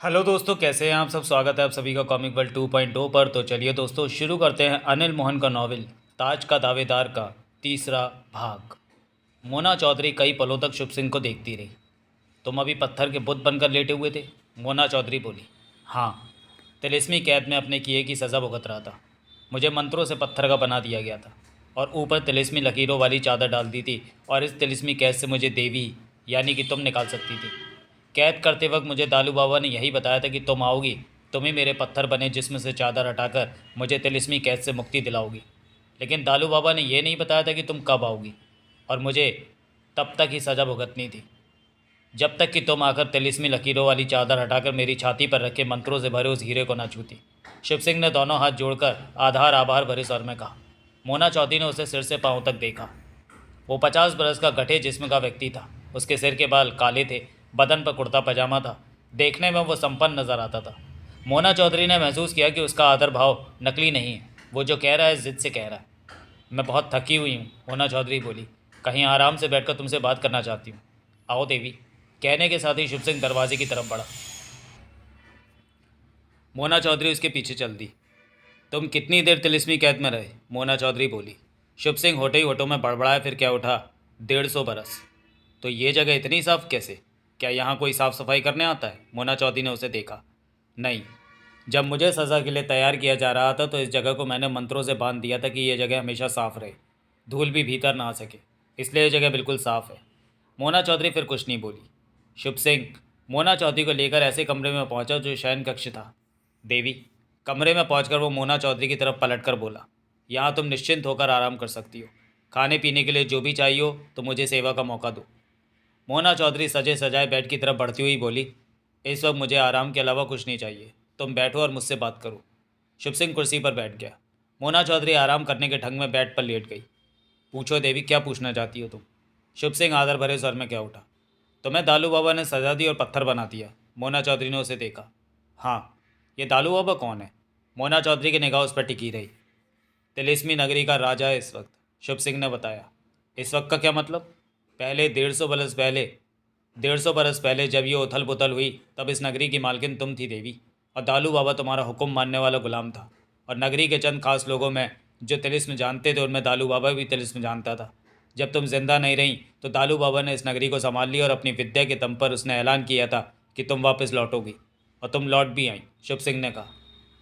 Hello दोस्तों, कैसे हैं आप सब। स्वागत है आप सभी का कॉमिक वर्ल्ड 2.0 पर। तो चलिए दोस्तों, शुरू करते हैं अनिल मोहन का नॉवेल ताज का दावेदार का तीसरा भाग। मोना चौधरी कई पलों तक शुभ सिंह को देखती रही। तुम अभी पत्थर के बुत बनकर लेटे हुए थे? मोना चौधरी बोली। हाँ, तिलिस्मी कैद में अपने किए की सज़ा भुगत रहा था। मुझे मंत्रों से पत्थर का बना दिया गया था और ऊपर तिलिस्मी लकीरों वाली चादर डाल दी थी, और इस तिलिस्मी कैद से मुझे देवी यानी कि तुम निकाल सकती थी। कैद करते वक्त मुझे दालू बाबा ने यही बताया था कि तुम आओगी, तुम ही मेरे पत्थर बने जिस्म से चादर हटाकर मुझे तिलिस्मी कैद से मुक्ति दिलाओगी। लेकिन दालू बाबा ने यह नहीं बताया था कि तुम कब आओगी, और मुझे तब तक ही सज़ा भुगतनी थी, जब तक कि तुम आकर तिलिस्मी लकीरों वाली चादर हटाकर मेरी छाती पर रखे मंत्रों से भरे उस हीरे को ना छूती। शिव सिंह ने दोनों हाथ जोड़कर आधार आभार भरे स्वर में कहा। मोना चौधरी ने उसे सिर से पांव तक देखा। वो 50 बरस का गठे जिस्म का व्यक्ति था। उसके सिर के बाल काले थे, बदन पर कुर्ता पजामा था। देखने में वो संपन्न नजर आता था। मोना चौधरी ने महसूस किया कि उसका आदर भाव नकली नहीं है। वो जो कह रहा है जिद से कह रहा है। मैं बहुत थकी हुई हूँ, मोना चौधरी बोली। कहीं आराम से बैठकर तुमसे बात करना चाहती हूँ। आओ देवी। कहने के साथ ही शिव सिंह दरवाजे की तरफ बढ़ा। मोना चौधरी उसके पीछे चल दी। तुम कितनी देर तिलिस्मी कैद में रहे? मोना चौधरी बोली। शुभ सिंह होठे ही होठों में बड़बड़ाया, फिर क्या उठा। 150 बरस। तो ये जगह इतनी साफ कैसे? क्या यहाँ कोई साफ सफाई करने आता है? मोना चौधरी ने उसे देखा। नहीं, जब मुझे सज़ा के लिए तैयार किया जा रहा था तो इस जगह को मैंने मंत्रों से बांध दिया था कि यह जगह हमेशा साफ रहे, धूल भी भीतर ना आ सके। इसलिए यह जगह बिल्कुल साफ है। मोना चौधरी फिर कुछ नहीं बोली। शुभ सिंह मोना चौधरी को लेकर ऐसे कमरे में पहुंचा जो शयन कक्ष था। देवी। कमरे में पहुंचकर वो मोना चौधरी की तरफ पलटकर बोला। यहाँ तुम निश्चिंत होकर आराम कर सकती हो। खाने पीने के लिए जो भी चाहिए हो तो मुझे सेवा का मौका दो। मोना चौधरी सजे सजाए बेड की तरफ बढ़ती हुई बोली। इस वक्त मुझे आराम के अलावा कुछ नहीं चाहिए। तुम बैठो और मुझसे बात करो। शुभ सिंह कुर्सी पर बैठ गया। मोना चौधरी आराम करने के ढंग में बेड पर लेट गई। पूछो देवी, क्या पूछना चाहती हो तुम? शुभ सिंह आदर भरे स्वर में क्या उठा। तुम्हें दालू बाबा ने सजा दी और पत्थर बना दिया। मोना चौधरी ने उसे देखा। हाँ, ये दालू बाबा कौन है? मोना चौधरी की निगाह उस पर टिकी रही। तिलिस्मी नगरी का राजा है इस वक्त, शुभ सिंह ने बताया। इस वक्त का क्या मतलब? पहले 150 बरस पहले जब ये उथल पुथल हुई तब इस नगरी की मालकिन तुम थी देवी, और दालू बाबा तुम्हारा हुक्म मानने वाला गुलाम था। और नगरी के चंद खास लोगों में जो तिलिस्म जानते थे उनमें दालू बाबा भी तिलिस्म जानता था। जब तुम जिंदा नहीं रही तो दालू बाबा ने इस नगरी को संभाल लिया और अपनी विद्या के दम पर उसने ऐलान किया था कि तुम वापस लौटोगी, और तुम लौट भी आई। शुभ सिंह ने कहा।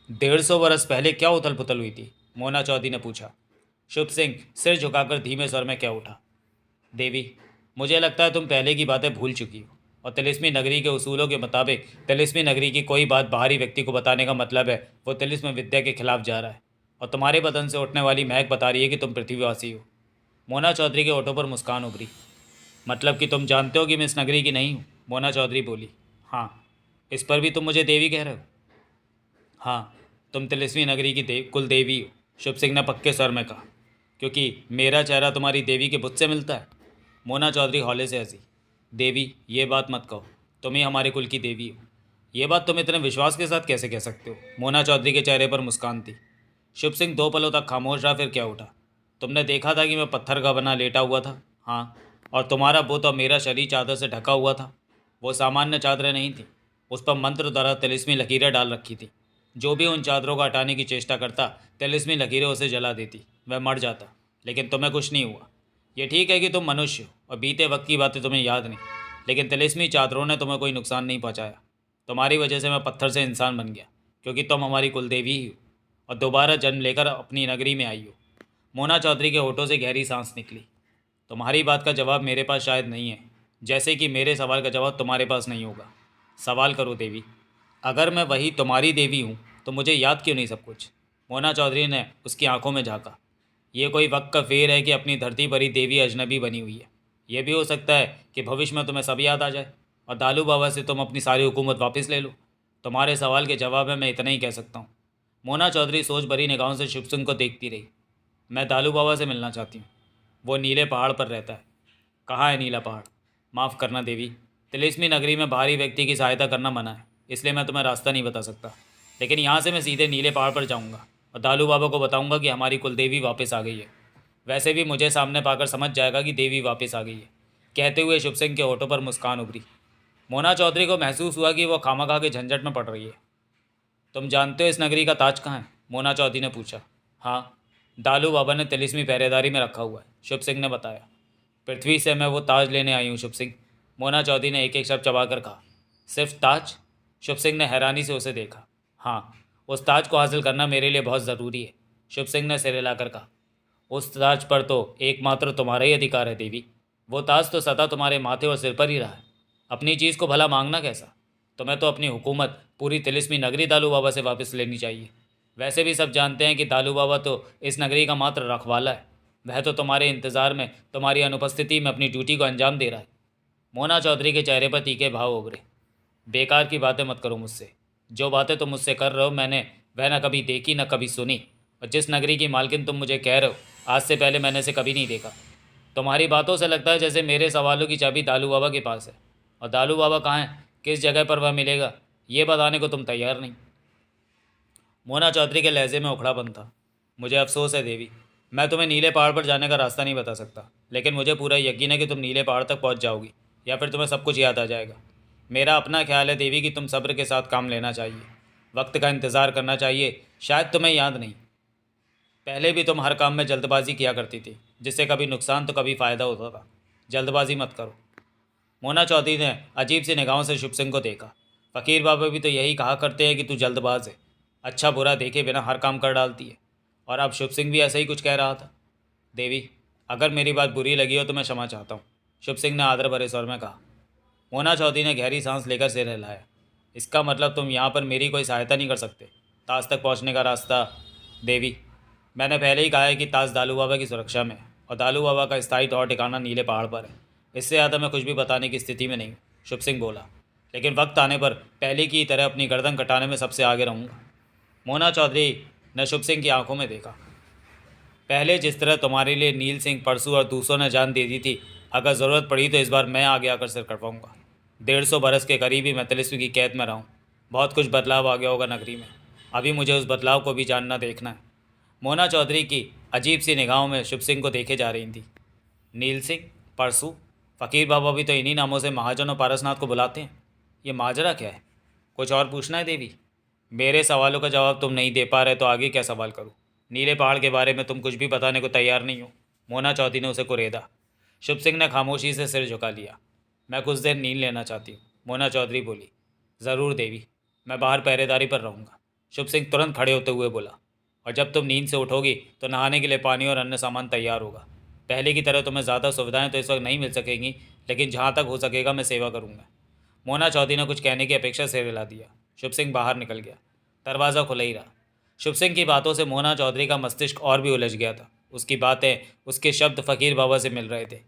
150 बरस पहले क्या उथल पुथल हुई थी? मोना चौधरी ने पूछा। शुभ सिंह सिर झुकाकर धीमे स्वर में क्या उठा। देवी, मुझे लगता है तुम पहले की बातें भूल चुकी हो, और तिलिस्मी नगरी के उसूलों के मुताबिक तिलिस्मी नगरी की कोई बात बाहरी व्यक्ति को बताने का मतलब है वो तिलिस्म विद्या के खिलाफ जा रहा है। और तुम्हारे बदन से उठने वाली महक बता रही है कि तुम पृथ्वीवासी हो। मोना चौधरी के होठों पर मुस्कान उभरी। मतलब कि तुम जानते हो कि मैं इस नगरी की नहीं हूँ? मोना चौधरी बोली। हाँ। इस पर भी तुम मुझे देवी कह रहे हो? हाँ, तुम तिलिस्मी नगरी की कुल देवी हो, शुभ सिंह ने पक्के स्वर में कहा। क्योंकि मेरा चेहरा तुम्हारी देवी के बुत से मिलता है? मोना चौधरी हौले से हंसी। देवी, ये बात मत कहो। तुम ही हमारे कुल की देवी हो। ये बात तुम इतने विश्वास के साथ कैसे कह सकते हो? मोना चौधरी के चेहरे पर मुस्कान थी। शुभ सिंह 2 पलों तक खामोश रहा, फिर क्या उठा। तुमने देखा था कि मैं पत्थर का बना लेटा हुआ था? हाँ। और तुम्हारा बुत और मेरा शरीर चादर से ढका हुआ था। वो सामान्य चादरें नहीं थी, उस पर मंत्र द्वारा तिलिस्मी लकीरें डाल रखी थी। जो भी उन चादरों को हटाने की चेष्टा करता, तिलिस्मी लकीरें उसे जला देती, वह मर जाता। लेकिन तुम्हें कुछ नहीं हुआ। ये ठीक है कि तुम मनुष्य हो और बीते वक्त की बातें तुम्हें याद नहीं, लेकिन तिलिस्मी चादरों ने तुम्हें कोई नुकसान नहीं पहुंचाया। तुम्हारी वजह से मैं पत्थर से इंसान बन गया, क्योंकि तुम हमारी कुलदेवी ही हो और दोबारा जन्म लेकर अपनी नगरी में आई हो। मोना चौधरी के होठों से गहरी सांस निकली। तुम्हारी बात का जवाब मेरे पास शायद नहीं है, जैसे कि मेरे सवाल का जवाब तुम्हारे पास नहीं होगा। सवाल करो देवी। अगर मैं वही तुम्हारी देवी हूँ तो मुझे याद क्यों नहीं सब कुछ? मोना चौधरी ने उसकी आंखों में झांका। ये कोई वक्त का फेर है कि अपनी धरती पर ही देवी अजनबी बनी हुई है। यह भी हो सकता है कि भविष्य में तुम्हें सब याद आ जाए और दालू बाबा से तुम अपनी सारी हुकूमत वापस ले लो। तुम्हारे सवाल के जवाब में मैं इतना ही कह सकता हूँ। मोना चौधरी सोच भरी निगाहों से शुभ सिंह को देखती रही। मैं दालू बाबा से मिलना चाहती हूँ। वो नीले पहाड़ पर रहता है। कहाँ है नीला पहाड़? माफ़ करना देवी, तिलिस्मी नगरी में बाहरी व्यक्ति की सहायता करना मना है, इसलिए मैं तुम्हें रास्ता नहीं बता सकता। लेकिन यहाँ से मैं सीधे नीले पहाड़ पर जाऊँगा और दालू बाबा को बताऊँगा कि हमारी कुलदेवी वापस आ गई है। वैसे भी मुझे सामने पाकर समझ जाएगा कि देवी वापस आ गई है। कहते हुए शुभ सिंह के होठों पर मुस्कान उभरी। मोना चौधरी को महसूस हुआ कि वो खामखा के झंझट में पड़ रही है। तुम जानते हो इस नगरी का ताज कहाँ है? मोना चौधरी ने पूछा। हाँ, दालू बाबा ने तिलिस्मी पहरेदारी में रखा हुआ है, शुभ सिंह ने बताया। पृथ्वी से मैं वो ताज लेने आई हूँ शुभ सिंह, मोना चौधरी ने एक एक शब्द चबा कर कहा। सिर्फ ताज? शुभ सिंह ने हैरानी से उसे देखा। हाँ, उस ताज को हासिल करना मेरे लिए बहुत ज़रूरी है, शुभ सिंह ने सिर हिलाकर कहा। उस ताज पर तो एकमात्र तुम्हारा ही अधिकार है देवी। वो ताज तो सदा तुम्हारे माथे और सिर पर ही रहा है। अपनी चीज़ को भला मांगना कैसा? तुम्हें तो अपनी हुकूमत पूरी तिलिस्मी नगरी दालू बाबा से वापस लेनी चाहिए। वैसे भी सब जानते हैं कि दालू बाबा तो इस नगरी का मात्र रखवाला है। वह तो तुम्हारे इंतज़ार में, तुम्हारी अनुपस्थिति में अपनी ड्यूटी को अंजाम दे रहा है। मोना चौधरी के चेहरे पर तीखे भाव उभरे। बेकार की बातें मत करो मुझसे। जो बातें तुम मुझसे कर रहे हो मैंने वह न कभी देखी न कभी सुनी, और जिस नगरी की मालकिन तुम मुझे कह रहे हो आज से पहले मैंने इसे कभी नहीं देखा। तुम्हारी बातों से लगता है जैसे मेरे सवालों की चाबी दालू बाबा के पास है, और दालू बाबा कहाँ है, किस जगह पर वह मिलेगा, ये बताने को तुम तैयार नहीं। मोना चौधरी के लहजे में उखड़ापन था। मुझे अफसोस है देवी, मैं तुम्हें नीले पहाड़ पर जाने का रास्ता नहीं बता सकता, लेकिन मुझे पूरा यकीन है कि तुम नीले पहाड़ तक पहुंच जाओगी, या फिर तुम्हें सब कुछ याद आ जाएगा। मेरा अपना ख्याल है देवी कि तुम सब्र के साथ काम लेना चाहिए, वक्त का इंतज़ार करना चाहिए। शायद तुम्हें याद नहीं, पहले भी तुम हर काम में जल्दबाजी किया करती थी, जिससे कभी नुकसान तो कभी फ़ायदा होता था। जल्दबाजी मत करो। मोना चौधरी ने अजीब सी निगाहों से शुभ सिंह को देखा। फ़कीर बाबा भी तो यही कहा करते हैं कि तू जल्दबाज है, अच्छा बुरा देखे बिना हर काम कर डालती है। और अब शुभ सिंह भी ऐसा ही कुछ कह रहा था। देवी, अगर मेरी बात बुरी लगी हो तो मैं क्षमा चाहता हूँ, शुभ सिंह ने आदर भरे स्वर में कहा। मोना चौधरी ने गहरी सांस लेकर सिर हिलाया। इसका मतलब तुम यहाँ पर मेरी कोई सहायता नहीं कर सकते? ताज तक पहुँचने का रास्ता? देवी, मैंने पहले ही कहा है कि ताज दालू बाबा की सुरक्षा में है, और दालू बाबा का स्थायी तौर ठिकाना नीले पहाड़ पर है। इससे ज़्यादा मैं कुछ भी बताने की स्थिति में नहीं हूँ, शुभ सिंह बोला। लेकिन वक्त आने पर पहले की तरह अपनी गर्दन कटाने में सबसे आगे रहूँगा। मोना चौधरी ने शुभ सिंह की आंखों में देखा। पहले जिस तरह तुम्हारे लिए नील सिंह, परसू और दूसरों ने जान दे दी थी, अगर ज़रूरत पड़ी तो इस बार मैं आगे आकर सिर कटवाऊँगा। 150 बरस के करीब ही मैं तिलिस्मी की कैद में रहा हूँ। बहुत कुछ बदलाव आ गया होगा नगरी में। अभी मुझे उस बदलाव को भी जानना देखना है। मोना चौधरी की अजीब सी निगाहों में शुभ सिंह को देखे जा रही थी। नील सिंह, परसू, फ़कीर बाबा भी तो इन्हीं नामों से महाजन और पारसनाथ को बुलाते हैं। ये माजरा क्या है? कुछ और पूछना है देवी? मेरे सवालों का जवाब तुम नहीं दे पा रहे तो आगे क्या सवाल करूं? नीले पहाड़ के बारे में तुम कुछ भी बताने को तैयार नहीं हो, मोना चौधरी ने उसे कुरेदा। शुभ सिंह ने खामोशी से सिर झुका लिया। मैं कुछ देर नींद लेना चाहती हूँ, मोना चौधरी बोली। ज़रूर देवी, मैं बाहर पहरेदारी पर रहूँगा, शुभ सिंह तुरंत खड़े होते हुए बोला। और जब तुम नींद से उठोगी तो नहाने के लिए पानी और अन्य सामान तैयार होगा। पहले की तरह तुम्हें ज़्यादा सुविधाएं तो इस वक्त नहीं मिल सकेंगी, लेकिन जहाँ तक हो सकेगा मैं सेवा करूँगा। मोना चौधरी ने कुछ कहने की अपेक्षा से हिला दिया। शुभ सिंह बाहर निकल गया। दरवाज़ा खुला ही रहा। शुभ सिंह की बातों से मोना चौधरी का मस्तिष्क और भी उलझ गया था। उसकी बातें, उसके शब्द फ़कीर बाबा से मिल रहे थे।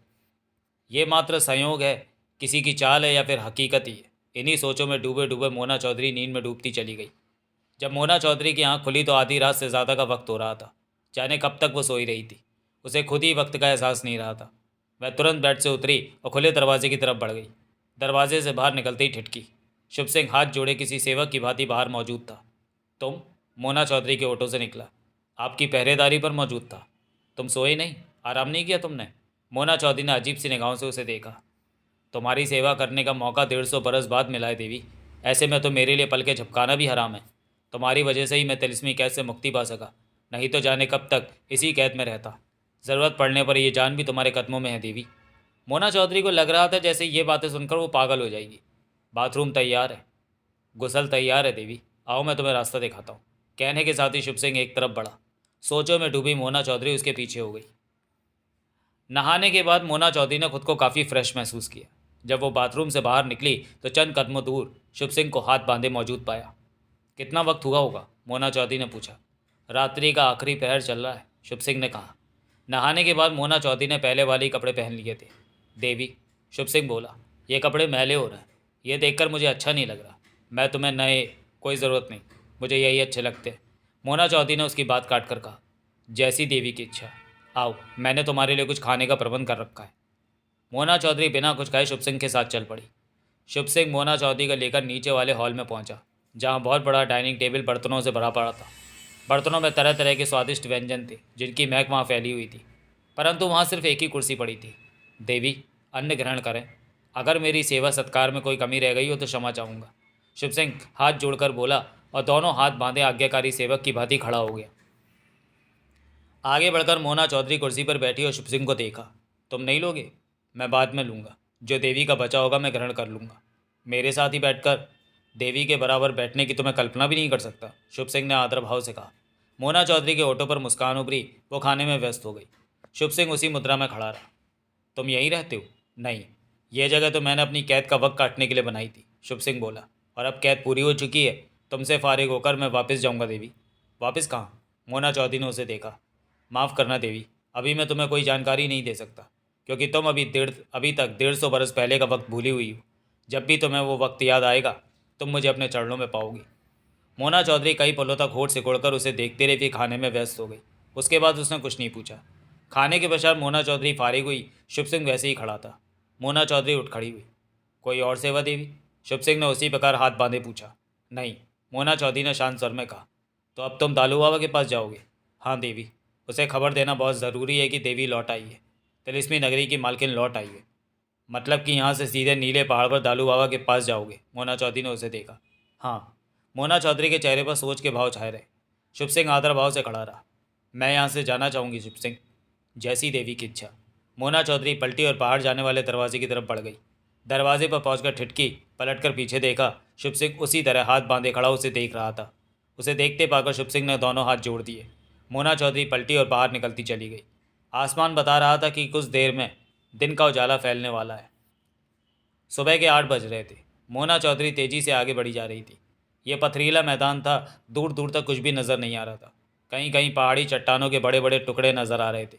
ये मात्र संयोग है, किसी की चाल है, या फिर हकीकत ही है? इन्हीं सोचों में डूबे डूबे मोना चौधरी नींद में डूबती चली गई। जब मोना चौधरी की आंख खुली तो आधी रात से ज़्यादा का वक्त हो रहा था। जाने कब तक वो सोई रही थी, उसे खुद ही वक्त का एहसास नहीं रहा था। वह तुरंत बेड से उतरी और खुले दरवाजे की तरफ बढ़ गई। दरवाजे से बाहर निकलते ही ठिठकी। शुभ सिंह हाथ जोड़े किसी सेवक की भांति बाहर मौजूद था। तुम? मोना चौधरी के ओठों से निकला। आपकी पहरेदारी पर मौजूद था। तुम सोए नहीं? आराम नहीं किया तुमने? मोना चौधरी ने अजीब सी निगाहों से उसे देखा। तुम्हारी सेवा करने का मौका 150 बरस बाद मिला है देवी। ऐसे में तो मेरे लिए पलके झपकाना भी हराम है। तुम्हारी वजह से ही मैं तिलिस्मी कैद से मुक्ति पा सका, नहीं तो जाने कब तक इसी कैद में रहता। ज़रूरत पड़ने पर यह जान भी तुम्हारे कदमों में है देवी। मोना चौधरी को लग रहा था जैसे ये बातें सुनकर वो पागल हो जाएगी। बाथरूम तैयार है, गुसल तैयार है देवी, आओ मैं तुम्हें रास्ता दिखाता हूँ। कहने के साथ ही शुभ सिंह एक तरफ बढ़ा। सोचों में डूबी मोना चौधरी उसके पीछे हो गई। नहाने के बाद मोना चौधरी ने खुद को काफ़ी फ्रेश महसूस किया। जब वो बाथरूम से बाहर निकली तो चंद कदमों दूर शुभ सिंह को हाथ बांधे मौजूद पाया। कितना वक्त हुआ होगा? मोना चौधरी ने पूछा। रात्रि का आखिरी पहर चल रहा है, शुभ सिंह ने कहा। नहाने के बाद मोना चौधरी ने पहले वाले ही कपड़े पहन लिए थे। देवी, शुभ सिंह बोला, ये कपड़े मैले हो रहे हैं, ये देखकर मुझे अच्छा नहीं लग रहा। मैं तुम्हें नए, कोई ज़रूरत नहीं, मुझे यही अच्छे लगते हैं। मोना चौधरी ने उसकी बात काट कर कहा। जैसी देवी की इच्छा। आओ, मैंने तुम्हारे लिए कुछ खाने का प्रबंध कर रखा है। मोना चौधरी बिना कुछ कहे शुभ सिंह के साथ चल पड़ी। शुभ सिंह मोना चौधरी को लेकर नीचे वाले हॉल में पहुंचा, जहां बहुत बड़ा डाइनिंग टेबल बर्तनों से भरा पड़ा था। बर्तनों में तरह तरह के स्वादिष्ट व्यंजन थे, जिनकी महक वहाँ फैली हुई थी। परंतु वहाँ सिर्फ एक ही कुर्सी पड़ी थी। देवी, अन्न ग्रहण करें। अगर मेरी सेवा सत्कार में कोई कमी रह गई हो तो क्षमा चाहूँगा। शुभ सिंह हाथ जोड़कर बोला और दोनों हाथ बांधे आज्ञाकारी सेवक की भांति खड़ा हो गया। आगे बढ़कर मोना चौधरी कुर्सी पर बैठी और शुभ सिंह को देखा। तुम नहीं लोगे? मैं बाद में लूँगा। जो देवी का बचा होगा मैं ग्रहण कर लूँगा। मेरे साथ ही बैठकर देवी के बराबर बैठने की तो मैं कल्पना भी नहीं कर सकता, शुभ सिंह ने आदर भाव से कहा। मोना चौधरी के होठों पर मुस्कान उभरी। वो खाने में व्यस्त हो गई। शुभ सिंह उसी मुद्रा में खड़ा रहा। तुम यहीं रहते हो? नहीं, यह जगह तो मैंने अपनी कैद का वक्त काटने के लिए बनाई थी, शुभ सिंह बोला। और अब कैद पूरी हो चुकी है। तुमसे फारिग होकर मैं वापस जाऊंगा देवी। वापस कहाँ? मोना चौधरी ने उसे देखा। माफ़ करना देवी, अभी मैं तुम्हें कोई जानकारी नहीं दे सकता, क्योंकि तुम अभी तक 150 बरस पहले का वक्त भूली हुई हो। जब भी तुम्हें वो वक्त याद आएगा तुम मुझे अपने चरणों में पाओगी। मोना चौधरी कई पलों तक होठ सिकोड़कर उसे देखते रही, फिर खाने में व्यस्त हो गई। उसके बाद उसने कुछ नहीं पूछा। खाने के पश्चात मोना चौधरी फारिग हुई। शुभ सिंह वैसे ही खड़ा था। मोना चौधरी उठ खड़ी हुई। कोई और सेवा देवी? शुभ सिंह ने उसी प्रकार हाथ बांधे पूछा। नहीं, मोना चौधरी ने शांत स्वर में कहा। तो अब तुम दालू बाबा के पास जाओगे? हाँ देवी। उसे खबर देना बहुत ज़रूरी है कि देवी लौट आई है। तिलिस्मी नगरी की मालकिन लौट आई है। मतलब कि यहाँ से सीधे नीले पहाड़ पर दालू बाबा के पास जाओगे? मोना चौधरी ने उसे देखा। हाँ। मोना चौधरी के चेहरे पर सोच के भाव छाए रहे। शुभ सिंह आदर भाव से खड़ा रहा। मैं यहाँ से जाना चाहूँगी शुभ सिंह। जैसी देवी की इच्छा। मोना चौधरी पलटी और बाहर जाने वाले दरवाजे की तरफ बढ़ गई। दरवाजे पर पहुंचकर ठिठकी, पलटकर पीछे देखा। शुभ सिंह उसी तरह हाथ बांधे खड़ा उसे देख रहा था। उसे देखते पाकर शुभ सिंह ने दोनों हाथ जोड़ दिए। मोना चौधरी पलटी और बाहर निकलती चली गई। आसमान बता रहा था कि कुछ देर में दिन का उजाला फैलने वाला है। सुबह के 8 बज रहे थे। मोना चौधरी तेजी से आगे बढ़ी जा रही थी। यह पथरीला मैदान था। दूर दूर तक कुछ भी नज़र नहीं आ रहा था। कहीं कहीं पहाड़ी चट्टानों के बड़े बड़े टुकड़े नज़र आ रहे थे।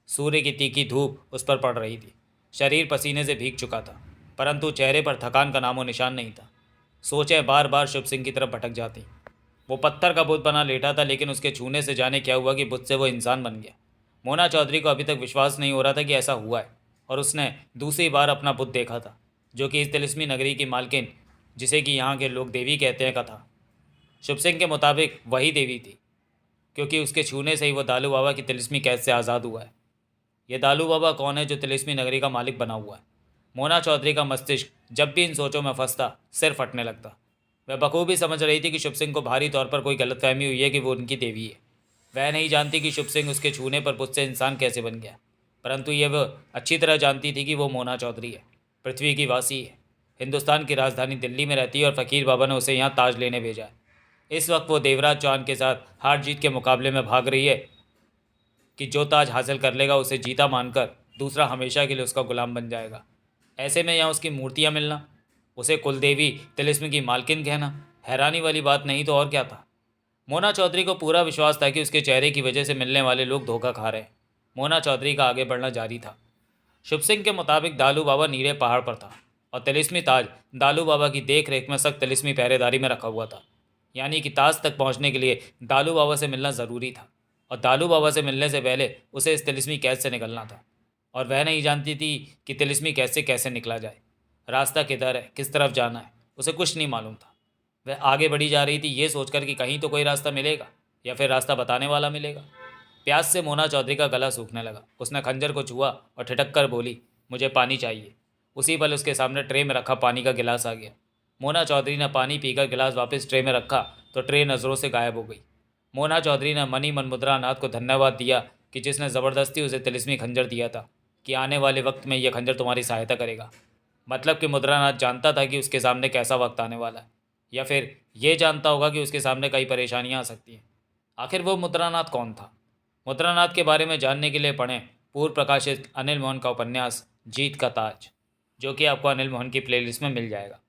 सूर्य की तीखी धूप उस पर पड़ रही थी। शरीर पसीने से भीग चुका था, परंतु चेहरे पर थकान का नामो निशान नहीं था। सोचें बार बार शुभ सिंह की तरफ भटक जाती। वो पत्थर का बुत बना लेटा था, लेकिन उसके छूने से जाने क्या हुआ कि बुत से वो इंसान बन गया। मोना चौधरी को अभी तक विश्वास नहीं हो रहा था कि ऐसा हुआ है, और उसने दूसरी बार अपना बुत देखा था, जो कि इस तिलिस्मी नगरी की मालकिन, जिसे कि यहाँ के लोग देवी कहते हैं, का था। शुभ सिंह के मुताबिक वही देवी थी, क्योंकि उसके छूने से ही वो दालू बाबा की तिलिस्मी कैद से आज़ाद हुआ है। ये दालू बाबा कौन है जो तिलिस्मी नगरी का मालिक बना हुआ है? मोना चौधरी का मस्तिष्क जब भी इन सोचों में फंसता सिर फटने लगता। वह बखूबी समझ रही थी कि शुभ सिंह को भारी तौर पर कोई गलतफहमी हुई है कि वो उनकी देवी है। वह नहीं जानती कि शुभ सिंह उसके छूने पर बुत से इंसान कैसे बन गया, परंतु यह वह अच्छी तरह जानती थी कि वो मोना चौधरी है, पृथ्वी की वासी है, हिंदुस्तान की राजधानी दिल्ली में रहती है, और फ़कीर बाबा ने उसे यहाँ ताज लेने भेजा है। इस वक्त वो देवराज चौहान के साथ हार जीत के मुकाबले में भाग रही है कि जो ताज हासिल कर लेगा उसे जीता मानकर दूसरा हमेशा के लिए उसका गुलाम बन जाएगा। ऐसे में यहाँ उसकी मूर्तियाँ मिलना, उसे कुलदेवी तिलिस्म की मालकिन कहना, हैरानी वाली बात नहीं तो और क्या था। मोना चौधरी को पूरा विश्वास था कि उसके चेहरे की वजह से मिलने वाले लोग धोखा खा रहे हैं। मोना चौधरी का आगे बढ़ना जारी था। शुभ सिंह के मुताबिक दालू बाबा नीले पहाड़ पर था, और तिलिस्मी ताज दालू बाबा की देख रेख में सख्त तिलिस्मी पहरेदारी में रखा हुआ था। यानी कि ताज तक पहुंचने के लिए दालू बाबा से मिलना ज़रूरी था, और दालू बाबा से मिलने से पहले उसे इस तिलिस्मी कैद से निकलना था। और वह नहीं जानती थी कि तिलिस्मी कैद से कैसे निकला जाए, रास्ता किधर है, किस तरफ जाना है, उसे कुछ नहीं मालूम था। वह आगे बढ़ी जा रही थी ये सोचकर कि कहीं तो कोई रास्ता मिलेगा, या फिर रास्ता बताने वाला मिलेगा। प्यास से मोना चौधरी का गला सूखने लगा। उसने खंजर को छुआ और ठिठक कर बोली, मुझे पानी चाहिए। उसी पल उसके सामने ट्रे में रखा पानी का गिलास आ गया। मोना चौधरी ने पानी पीकर गिलास वापस ट्रे में रखा तो ट्रे नज़रों से गायब हो गई। मोना चौधरी ने मनी मनमुद्रा नाथ को धन्यवाद दिया कि जिसने ज़बरदस्ती उसे तिलिस्मी खंजर दिया था, कि आने वाले वक्त में यह खंजर तुम्हारी सहायता करेगा। मतलब कि मुद्रानाथ जानता था कि उसके सामने कैसा वक्त आने वाला है, या फिर ये जानता होगा कि उसके सामने कई परेशानियां आ सकती हैं। आखिर वो मुद्रानाथ कौन था? मुद्रानाथ के बारे में जानने के लिए पढ़ें पूर्व प्रकाशित अनिल मोहन का उपन्यास जीत का ताज, जो कि आपको अनिल मोहन की प्लेलिस्ट में मिल जाएगा।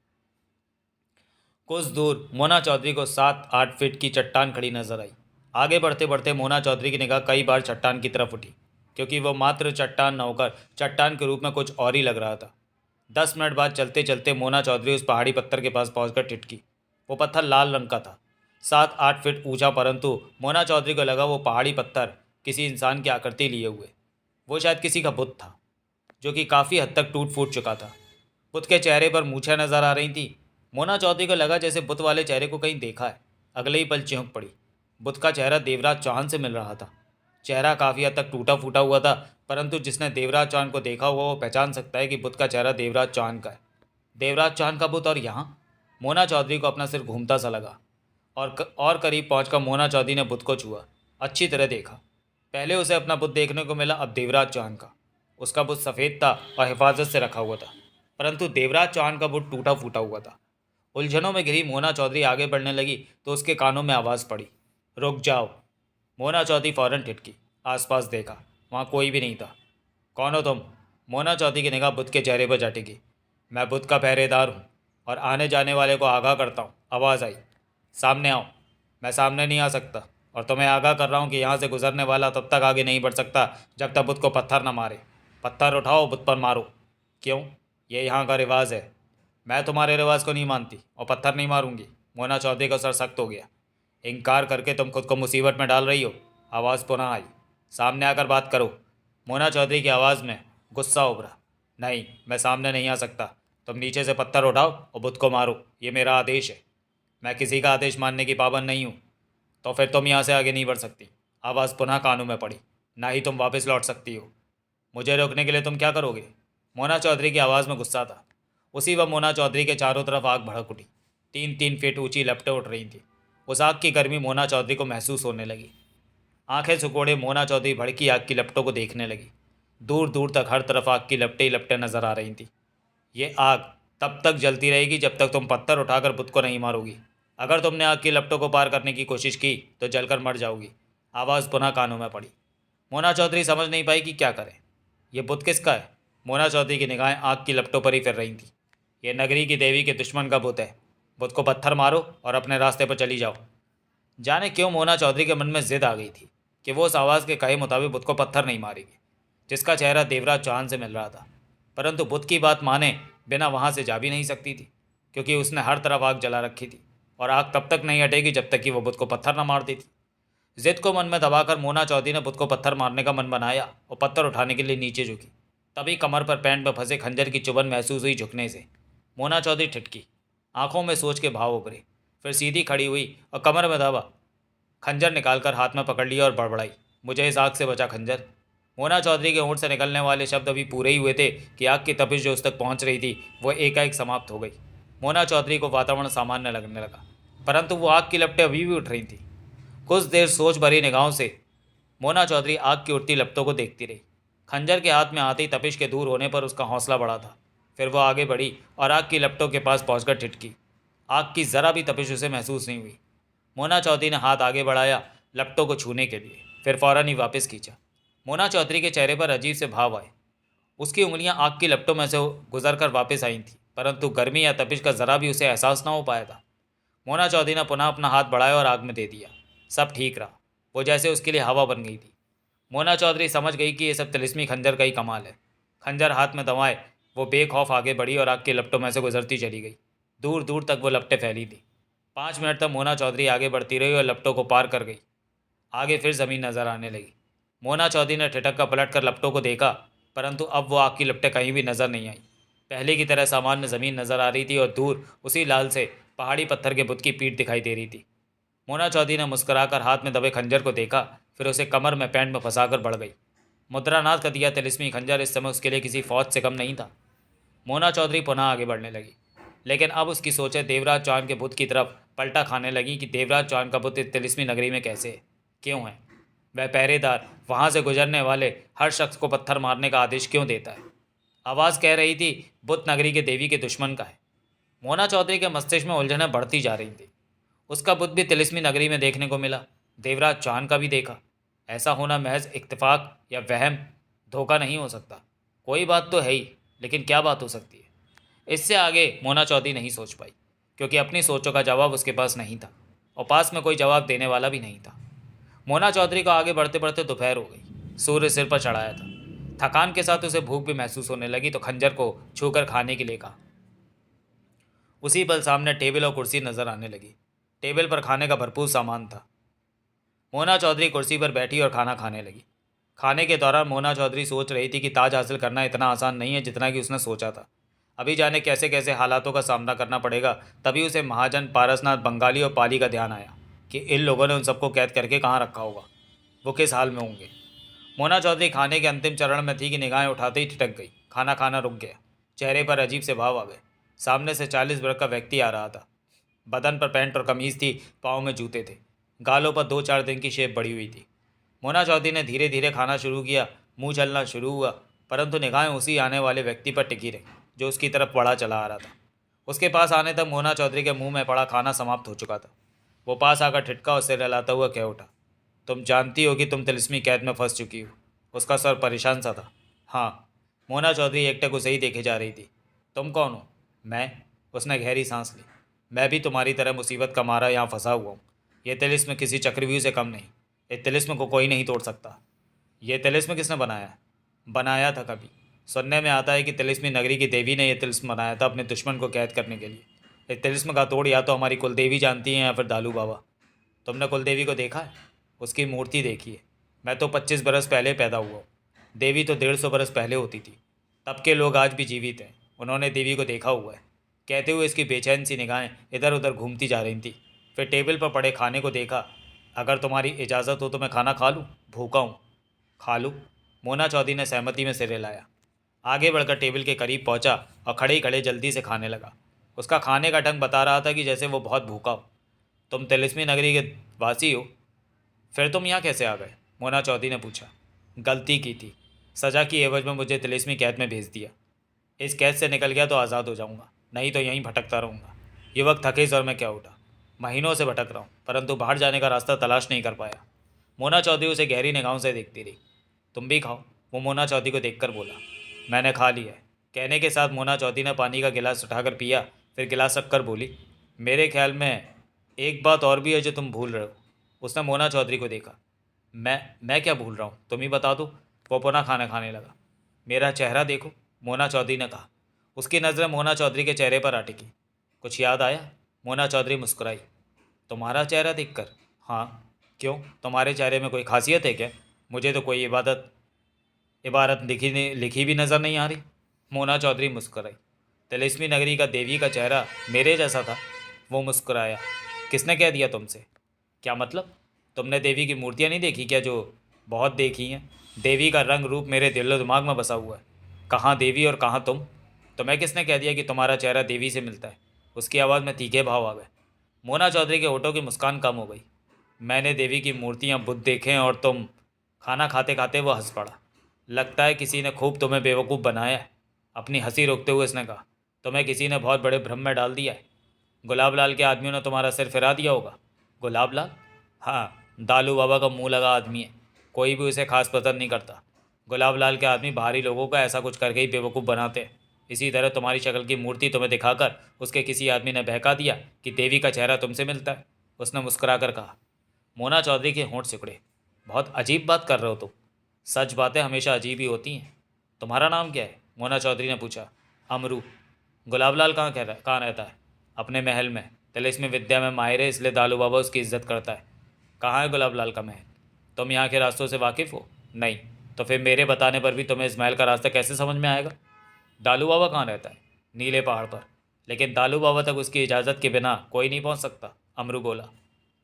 कुछ दूर मोना चौधरी को 7-8 फीट की चट्टान खड़ी नजर आई। आगे बढ़ते बढ़ते मोना चौधरी की निगाह कई बार चट्टान की तरफ उठी, क्योंकि वो मात्र चट्टान न होकर चट्टान के रूप में कुछ और ही लग रहा था। 10 मिनट बाद चलते चलते मोना चौधरी उस पहाड़ी पत्थर के पास पहुंचकर टिटकी। वो पत्थर लाल रंग का था, 7-8 फीट ऊंचा, परंतु मोना चौधरी को लगा वो पहाड़ी पत्थर किसी इंसान की आकृति लिए हुए। वो शायद किसी का बुत था, जो कि काफ़ी हद तक टूट फूट चुका था। बुत के चेहरे पर मूछें नजर आ रही थी। मोना चौधरी को लगा जैसे बुत वाले चेहरे को कहीं देखा है। अगले ही पल चिहुक पड़ी। बुत का चेहरा देवराज चौहान से मिल रहा था। चेहरा काफ़ी हद तक टूटा फूटा हुआ था, परंतु जिसने देवराज चौहान को देखा हुआ वो पहचान सकता है कि बुत का चेहरा देवराज चौहान का है। देवराज चौहान का बुत और यहाँ? मोना चौधरी को अपना सिर घूमता सा लगा और करीब पहुंचकर मोना चौधरी ने बुत को छुआ, अच्छी तरह देखा। पहले उसे अपना बुत देखने को मिला, अब देवराज चौहान का। उसका बुत सफ़ेद था और हिफाजत से रखा हुआ था, परंतु देवराज चौहान का बुत टूटा फूटा हुआ था। उलझनों में घिरी मोना चौधरी आगे बढ़ने लगी तो उसके कानों में आवाज़ पड़ी, रुक जाओ। मोना चौधरी फौरन ठिठकी, आसपास देखा, वहाँ कोई भी नहीं था। कौन हो तुम? मोना चौधरी की निगाह बुत के चेहरे पर जा टिकी। मैं बुत का पहरेदार हूँ और आने जाने वाले को आगाह करता हूँ। आवाज़ आई, सामने आओ। मैं सामने नहीं आ सकता और तुम्हें आगाह कर रहा हूँ कि यहाँ से गुजरने वाला तब तक आगे नहीं बढ़ सकता जब तक बुत को पत्थर न मारे। पत्थर उठाओ, बुत पर मारो। क्यों? ये यहाँ का रिवाज है। मैं तुम्हारे रिवाज को नहीं मानती और पत्थर नहीं मारूंगी। मोना चौधरी का सर सख्त हो गया। इनकार करके तुम खुद को मुसीबत में डाल रही हो। आवाज़ पुनः आई, सामने आकर बात करो। मोना चौधरी की आवाज़ में गुस्सा उभरा। नहीं, मैं सामने नहीं आ सकता। तुम नीचे से पत्थर उठाओ और बुत को मारो, ये मेरा आदेश है। मैं किसी का आदेश मानने की पाबंद नहीं हूँ। तो फिर तुम यहाँ से आगे नहीं बढ़ सकती। आवाज़ पुनः कानों में पड़ी, ना ही तुम वापस लौट सकती हो। मुझे रोकने के लिए तुम क्या करोगे? मोना चौधरी की आवाज़ में गुस्सा था। उसी वक्त मोना चौधरी के चारों तरफ आग भड़क उठी। 3-3 फीट ऊंची लपटें उठ रही थी। उस आग की गर्मी मोना चौधरी को महसूस होने लगी। आंखें सुकोड़े मोना चौधरी भड़की आग की लपटों को देखने लगी। दूर दूर तक हर तरफ आग की लपटें ही लपटें नजर आ रही थी। ये आग तब तक जलती रहेगी जब तक तुम पत्थर उठाकर बुत को नहीं मारोगी। अगर तुमने आग की लपटों को पार करने की कोशिश की तो जलकर मर जाओगी। आवाज़ पुनः कानों में पड़ी। मोना चौधरी समझ नहीं पाई कि क्या करे। ये बुत किसका है? मोना चौधरी की निगाहें आग की लपटों पर ही फिर रही थीं। ये नगरी की देवी के दुश्मन का बुत है। बुत को पत्थर मारो और अपने रास्ते पर चली जाओ। जाने क्यों मोना चौधरी के मन में जिद आ गई थी कि वो उस आवाज़ के कहे मुताबिक बुत को पत्थर नहीं मारेगी, जिसका चेहरा देवराज चौहान से मिल रहा था। परंतु बुत की बात माने बिना वहाँ से जा भी नहीं सकती थी, क्योंकि उसने हर तरफ आग जला रखी थी और आग तब तक नहीं हटेगी जब तक कि वो बुत को पत्थर न मार देती। जिद को मन में दबाकर मोना चौधरी ने बुत को पत्थर मारने का मन बनाया और पत्थर उठाने के लिए नीचे झुकी। तभी कमर पर पैंट में फंसे खंजर की चुभन महसूस हुई। झुकने से मोना चौधरी ठिठकी, आंखों में सोच के भाव उभरे। फिर सीधी खड़ी हुई और कमर में दबा खंजर निकालकर हाथ में पकड़ लिया और बड़बड़ाई, मुझे इस आग से बचा खंजर। मोना चौधरी के होंठ से निकलने वाले शब्द अभी पूरे ही हुए थे कि आग की तपिश जो उस तक पहुंच रही थी वह एकाएक समाप्त हो गई। मोना चौधरी को वातावरण सामान्य लगने लगा, परंतु वो आग की लपटें अभी भी उठ रही थीं। कुछ देर सोच भरी निगाहों से मोना चौधरी आग की उठती लपटों को देखती रही। खंजर के हाथ में आते ही तपिश के दूर होने पर उसका हौसला बढ़ा था। फिर वो आगे बढ़ी और आग की लपटों के पास पहुंचकर ठिठकी। आग की ज़रा भी तपिश उसे महसूस नहीं हुई। मोना चौधरी ने हाथ आगे बढ़ाया लपटों को छूने के लिए, फिर फौरन ही वापस खींचा। मोना चौधरी के चेहरे पर अजीब से भाव आए। उसकी उंगलियां आग की लपटों में से गुजर कर वापस आई थीं, परंतु गर्मी या तपिश का ज़रा भी उसे एहसास न हो पाया था। मोना चौधरी ने पुनः अपना हाथ बढ़ाया और आग में दे दिया। सब ठीक रहा। वो जैसे उसके लिए हवा बन गई थी। मोना चौधरी समझ गई कि ये सब तिलिस्मी खंजर का ही कमाल है। खंजर हाथ में दबाए वो बेखौफ आगे बढ़ी और आग की लपटों में से गुजरती चली गई। दूर दूर तक वो लपटें फैली थी। 5 मिनट तक मोना चौधरी आगे बढ़ती रही और लपटों को पार कर गई। आगे फिर ज़मीन नज़र आने लगी। मोना चौधरी ने ठिठक कर पलट कर लपटों को देखा, परंतु अब वो आग की लपटें कहीं भी नज़र नहीं आई। पहले की तरह सामान्य ज़मीन नज़र आ रही थी और दूर उसी लाल से पहाड़ी पत्थर के बुत की पीठ दिखाई दे रही थी। मोना चौधरी ने मुस्कुराकर हाथ में दबे खंजर को देखा, फिर उसे कमर में पैंट में फंसाकर बढ़ गई। मुद्रानाथ का दिया तिलिस्मी खंजर इस समय उसके लिए किसी फौज से कम नहीं था। मोना चौधरी पुनः आगे बढ़ने लगी, लेकिन अब उसकी सोचें देवराज चौहान के बुत की तरफ पलटा खाने लगी कि देवराज चौहान का बुत इस तिलिस्मी नगरी में कैसे है, क्यों है? वह पहरेदार वहाँ से गुजरने वाले हर शख्स को पत्थर मारने का आदेश क्यों देता है? आवाज़ कह रही थी बुत नगरी के देवी के दुश्मन का है। मोना चौधरी के मस्तिष्क में उलझनें बढ़ती जा रही थी। उसका बुत भी तिलिस्मी नगरी में देखने को मिला, देवराज चौहान का भी देखा। ऐसा होना महज इत्तेफाक या वहम, धोखा नहीं हो सकता। कोई बात तो है ही, लेकिन क्या बात हो सकती है? इससे आगे मोना चौधरी नहीं सोच पाई, क्योंकि अपनी सोचों का जवाब उसके पास नहीं था और पास में कोई जवाब देने वाला भी नहीं था। मोना चौधरी को आगे बढ़ते बढ़ते दोपहर हो गई। सूर्य सिर पर चढ़ाया था। थकान के साथ उसे भूख भी महसूस होने लगी तो खंजर को छूकर खाने के लिए कहा। उसी पल सामने टेबल और कुर्सी नजर आने लगी। टेबल पर खाने का भरपूर सामान था। मोना चौधरी कुर्सी पर बैठी और खाना खाने लगी। खाने के दौरान मोना चौधरी सोच रही थी कि ताज हासिल करना इतना आसान नहीं है जितना कि उसने सोचा था। अभी जाने कैसे कैसे हालातों का सामना करना पड़ेगा। तभी उसे महाजन, पारसनाथ, बंगाली और पाली का ध्यान आया कि इन लोगों ने उन सबको कैद करके कहाँ रखा होगा, वो किस हाल में होंगे। मोना चौधरी खाने के अंतिम चरण में थी कि निगाहें उठाते ही ठिठक गई। खाना खाना रुक गया। चेहरे पर अजीब से भाव आ गए। सामने से 40 वर्ष का व्यक्ति आ रहा था। बदन पर पैंट और कमीज थी, पाँव में जूते थे, गालों पर 2-4 दिन की शेप बढ़ी हुई थी। मोना चौधरी ने धीरे धीरे खाना शुरू किया। मुंह चलना शुरू हुआ, परंतु निगाहें उसी आने वाले व्यक्ति पर टिकी रही जो उसकी तरफ बढ़ा चला आ रहा था। उसके पास आने तक मोना चौधरी के मुंह में पड़ा खाना समाप्त हो चुका था। वो पास आकर ठिठका और सिर हिलाता हुआ कह उठा, तुम जानती हो कि तुम तिलिस्मी कैद में फंस चुकी हो। उसका स्वर परेशान सा था। हाँ। मोना चौधरी एकटक उसे ही देखे जा रही थी। तुम कौन हो? मैं। उसने गहरी सांस ली। मैं भी तुम्हारी तरह मुसीबत का मारा यहाँ फंसा हुआ हूँ। ये तिलिस्म किसी चक्रव्यूह से कम नहीं। इस तिलिस्म को कोई नहीं तोड़ सकता। ये तिलिस्म किसने बनाया है? बनाया था कभी। सुनने में आता है कि तिलिस्मी नगरी की देवी ने यह तिलिस्म बनाया था अपने दुश्मन को कैद करने के लिए। इस तिलिस्म का तोड़ या तो हमारी कुलदेवी जानती हैं या फिर दालू बाबा। तुमने कुलदेवी को देखा है? उसकी मूर्ति देखी है। मैं तो 25 बरस पहले पैदा हुआ हूँ। देवी तो 150 बरस पहले होती थी। तब के लोग आज भी जीवित हैं। उन्होंने देवी को देखा हुआ है। कहते हुए इसकी बेचैन सी निगाहें इधर उधर घूमती जा रही थी। फिर टेबल पर पड़े खाने को देखा। अगर तुम्हारी इजाज़त हो तो मैं खाना खा लूँ, भूखा हूँ। खा लूँ। मोना चौधरी ने सहमति में सिर हिलाया। आगे बढ़कर टेबल के करीब पहुंचा और खड़े ही खड़े जल्दी से खाने लगा। उसका खाने का ढंग बता रहा था कि जैसे वो बहुत भूखा हो। तुम तिलिस्मी नगरी के वासी हो? फिर तुम यहाँ कैसे आ गए? मोना चौधरी ने पूछा। गलती की थी। सज़ा की एवज में मुझे तिलिस्मी कैद में भेज दिया। इस कैद से निकल गया तो आज़ाद हो जाऊंगा, नहीं तो यहीं भटकता रहूंगा। युवक थके स्वर में क्या उठा। महीनों से भटक रहा हूँ, परंतु बाहर जाने का रास्ता तलाश नहीं कर पाया। मोना चौधरी उसे गहरी निगाहों से देखती रही। तुम भी खाओ, वो मोना चौधरी को देखकर बोला। मैंने खा लिया है। कहने के साथ मोना चौधरी ने पानी का गिलास उठाकर पिया, फिर गिलास रखकर बोली, मेरे ख्याल में एक बात और भी है जो तुम भूल रहे हो। उसने मोना चौधरी को देखा। मैं क्या भूल रहा हूँ, तुम ही बता दो। वो पुनः खाना खाने लगा। मेरा चेहरा देखो, मोना चौधरी ने कहा। उसकी नज़रें मोना चौधरी के चेहरे पर आ टिकी। कुछ याद आया? मोना चौधरी मुस्कुराई। तुम्हारा चेहरा देखकर? हाँ। क्यों, तुम्हारे चेहरे में कोई खासियत है क्या? मुझे तो कोई इबारत लिखी भी नज़र नहीं आ रही। मोना चौधरी मुस्कुराई। तिलिस्मी नगरी का देवी का चेहरा मेरे जैसा था। वो मुस्कुराया। किसने कह दिया तुमसे? क्या मतलब? तुमने देवी की मूर्तियाँ नहीं देखी क्या? जो बहुत देखी हैं। देवी का रंग रूप मेरे दिलो दिमाग में बसा हुआ है। कहाँ देवी और कहाँ तुम? तुम्हें किसने कह दिया कि तुम्हारा चेहरा देवी से मिलता है? उसकी आवाज़ में तीखे भाव आ गए। मोना चौधरी के होठों की मुस्कान कम हो गई। मैंने देवी की मूर्तियाँ बुद्ध देखे और तुम? खाना खाते खाते वो हंस पड़ा। लगता है किसी ने खूब तुम्हें बेवकूफ़ बनाया है। अपनी हंसी रोकते हुए उसने कहा, तुम्हें किसी ने बहुत बड़े भ्रम में डाल दिया है। गुलाब लाल के आदमियों ने तुम्हारा सिर फिरा दिया होगा। गुलाब लाल? हाँ, दालू बाबा का मुंह लगा आदमी है। कोई भी उसे खास पसंद नहीं करता। गुलाब लाल के आदमी बाहरी लोगों को ऐसा कुछ करके ही बेवकूफ़ बनाते हैं। इसी तरह तुम्हारी शक्ल की मूर्ति तुम्हें दिखाकर उसके किसी आदमी ने बहका दिया कि देवी का चेहरा तुमसे मिलता है। उसने मुस्कुराकर कहा। मोना चौधरी के होंठ सिकुड़े। बहुत अजीब बात कर रहे हो तुम। सच बातें हमेशा अजीब ही होती हैं। तुम्हारा नाम क्या है? मोना चौधरी ने पूछा। अमरू। गुलाब लाल कहाँ रहता है? अपने महल में। तिलिस्मी विद्या में माहिर है, इसलिए दालू बाबा उसकी इज्जत करता है। कहाँ है गुलाब लाल का महल? तुम यहाँ के रास्तों से वाकिफ़ हो? नहीं। तो फिर मेरे बताने पर भी तुम्हें इस महल का रास्ता कैसे समझ में आएगा? दालू बाबा कहाँ रहता है? नीले पहाड़ पर। लेकिन दालू बाबा तक उसकी इजाज़त के बिना कोई नहीं पहुँच सकता। अमरू बोला।